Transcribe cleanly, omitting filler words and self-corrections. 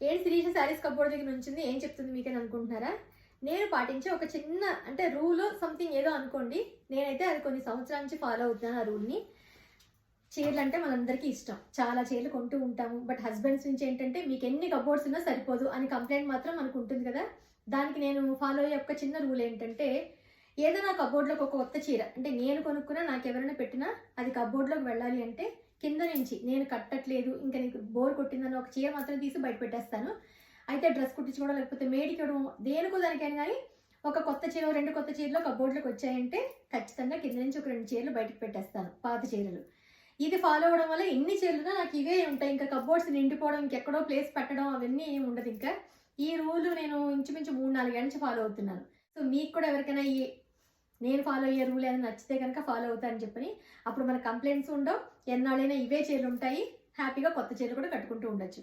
ఏంటి శిరీష శారీస్ కప్బోర్డ్ దగ్గర నుంచింది ఏం చెప్తుంది మీకని అనుకుంటున్నారా? నేను పాటించే ఒక చిన్న అంటే రూల్ సంథింగ్ ఏదో అనుకోండి. నేనైతే అది కొన్ని సంవత్సరాల నుంచి ఫాలో అవుతున్నాను ఆ రూల్‌ని. చీరలు అంటే మనందరికీ ఇష్టం. చాలా చీరలు కొంటూ ఉంటాము. బట్ హస్బెండ్స్ నుంచి ఏంటంటే మీకెన్ని కప్బోర్డ్స్ ఉన్నా సరిపోదు అని కంప్లెయింట్ మాత్రం మనకు ఉంటుంది కదా! దానికి నేను ఫాలో అయ్యే ఒక చిన్న రూల్ ఏంటంటే ఏదైనా కప్బోర్డ్‌లోకి ఒక కొత్త చీర అంటే నేను కొనుక్కున్నా నాకెవరైనా పెట్టినా అది కప్బోర్డ్‌లోకి వెళ్ళాలి అంటే కింద నుంచి నేను కట్టట్లేదు ఇంకా నీకు బోర్ కొట్టిందని ఒక చీర మాత్రం తీసి బయట పెట్టేస్తాను. అయితే డ్రెస్ కుట్టించుకోవడం లేకపోతే మేడికోవడం దేనికో దానికైనా కానీ ఒక కొత్త చీర 2 కొత్త చీరలు కప్బోర్డ్‌లోకి వచ్చాయంటే ఖచ్చితంగా కింద నుంచి ఒక 2 చీరలు బయటకు పెట్టేస్తాను పాత చీరలు. ఇది ఫాలో అవ్వడం వల్ల ఎన్ని చీరలున్నా నాకు ఇవే ఉంటాయి. ఇంకా కప్బోర్డ్స్ నిండిపోవడం ఇంకెక్కడో ప్లేస్ పెట్టడం అవన్నీ ఏమి ఉండదు ఇంకా. ఈ రూల్ నేను ఇంచుమించు 3, 4 ఏళ్ల నుంచి ఫాలో అవుతున్నాను. సో మీకు కూడా ఎవరికైనా నేను ఫాలో అయ్యే రూల్ ఏదైనా నచ్చితే కనుక ఫాలో అవుతానని చెప్పని అప్పుడు మన కంప్లైంట్స్ ఉండవు. ఎన్నాళ్ళైనా ఇవే చీరలు ఉంటాయి. హ్యాపీగా కొత్త చీరలు కూడా కట్టుకుంటూ ఉండొచ్చు.